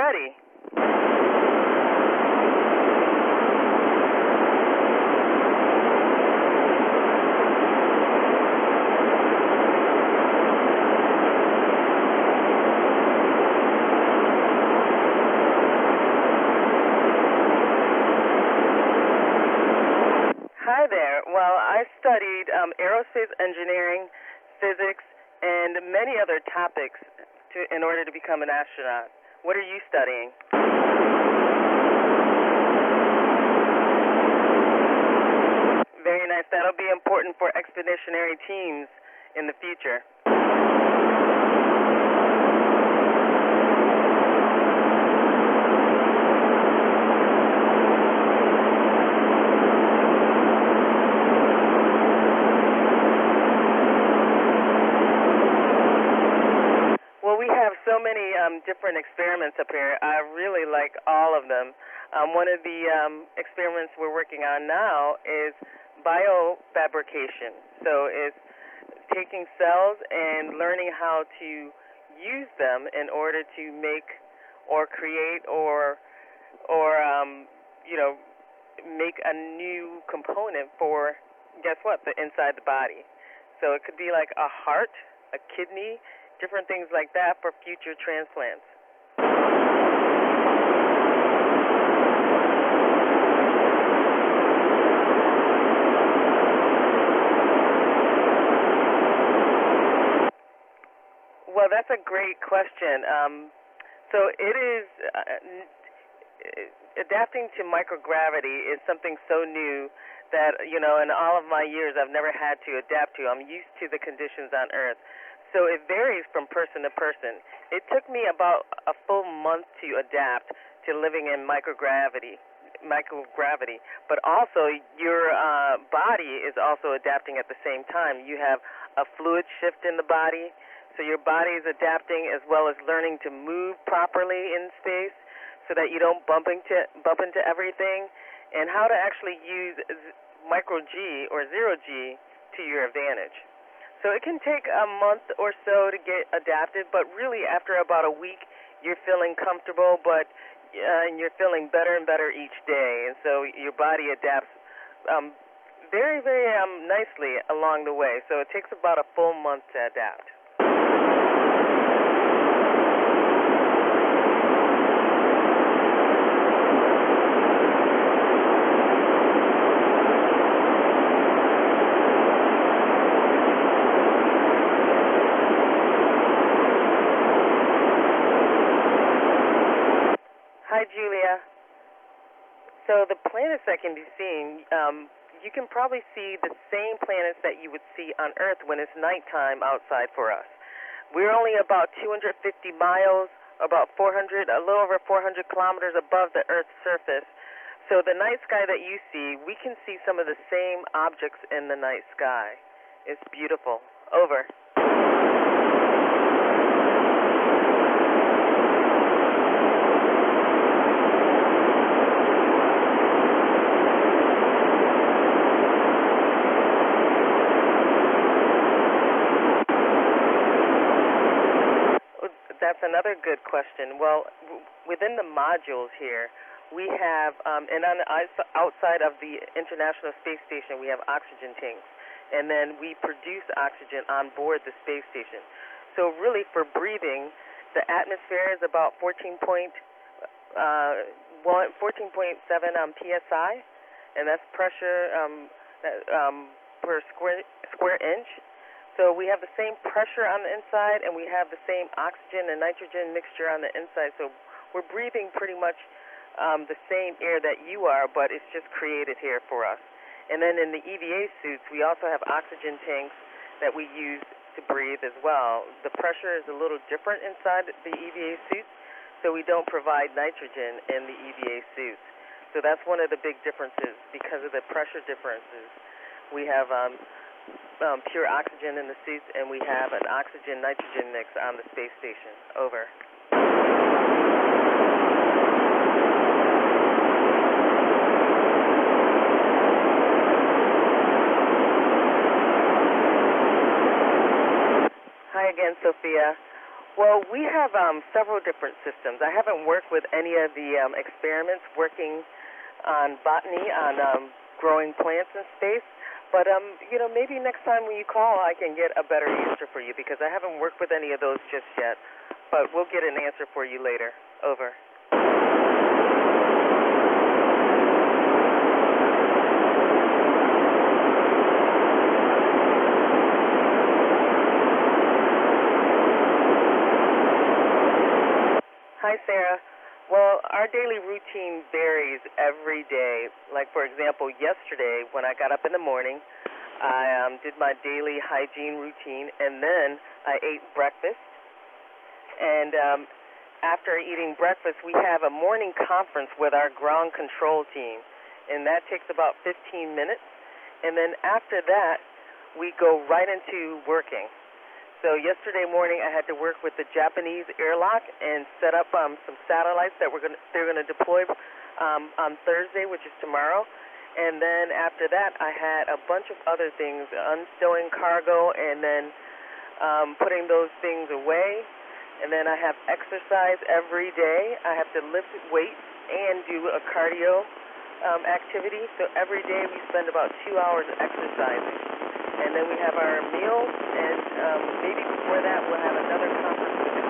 ready. Hi there. Well, I studied aerospace engineering, physics, and many other topics in order to become an astronaut. What are you studying? Very nice. That'll be important for expeditionary teams in the future. Well, we have so many different experiments up here. I really like all of them. One of the experiments we're working on now is biofabrication. So it's taking cells and learning how to use them in order to make or create or make a new component for, guess what, the inside the body. So it could be like a heart, a kidney, different things like that for future transplants. Well, that's a great question. So it is adapting to microgravity is something so new that, in all of my years I've never had to adapt to. I'm used to the conditions on Earth. So it varies from person to person. It took me about a full month to adapt to living in microgravity, but also your body is also adapting at the same time. You have a fluid shift in the body, so your body is adapting as well as learning to move properly in space so that you don't bump into everything, and how to actually use micro-G or zero-G to your advantage. So it can take a month or so to get adapted, but really after about a week, you're feeling comfortable, and you're feeling better and better each day. And so your body adapts very, very nicely along the way. So it takes about a full month to adapt. Hi, Julia. So the planets that can be seen, you can probably see the same planets that you would see on Earth when it's nighttime outside for us. We're only about 250 miles, a little over 400 kilometers above the Earth's surface. So the night sky that you see, we can see some of the same objects in the night sky. It's beautiful. Over. That's another good question. Well, within the modules here, we have, and on the outside of the International Space Station, we have oxygen tanks, and then we produce oxygen on board the space station. So really, for breathing, the atmosphere is about 14.7 psi, and that's pressure per square inch. So we have the same pressure on the inside, and we have the same oxygen and nitrogen mixture on the inside. So we're breathing pretty much the same air that you are, but it's just created here for us. And then in the EVA suits, we also have oxygen tanks that we use to breathe as well. The pressure is a little different inside the EVA suits, so we don't provide nitrogen in the EVA suits. So that's one of the big differences because of the pressure differences. We have pure oxygen in the suits, and we have an oxygen-nitrogen mix on the space station. Over. Hi again, Sophia. Well, we have several different systems. I haven't worked with any of the experiments working on botany, on growing plants in space. But, maybe next time when you call, I can get a better answer for you because I haven't worked with any of those just yet. But we'll get an answer for you later. Over. Hi, Sarah. Well, our daily routine varies every day. Like, for example, yesterday when I got up in the morning, I did my daily hygiene routine, and then I ate breakfast. And after eating breakfast, we have a morning conference with our ground control team, and that takes about 15 minutes. And then after that, we go right into working. So yesterday morning, I had to work with the Japanese airlock and set up some satellites that they're gonna deploy on Thursday, which is tomorrow. And then after that, I had a bunch of other things, unstowing cargo, and then putting those things away. And then I have exercise every day. I have to lift weights and do a cardio activity. So every day we spend about 2 hours exercising. And then we have our meals, and maybe before that we'll have another conference with the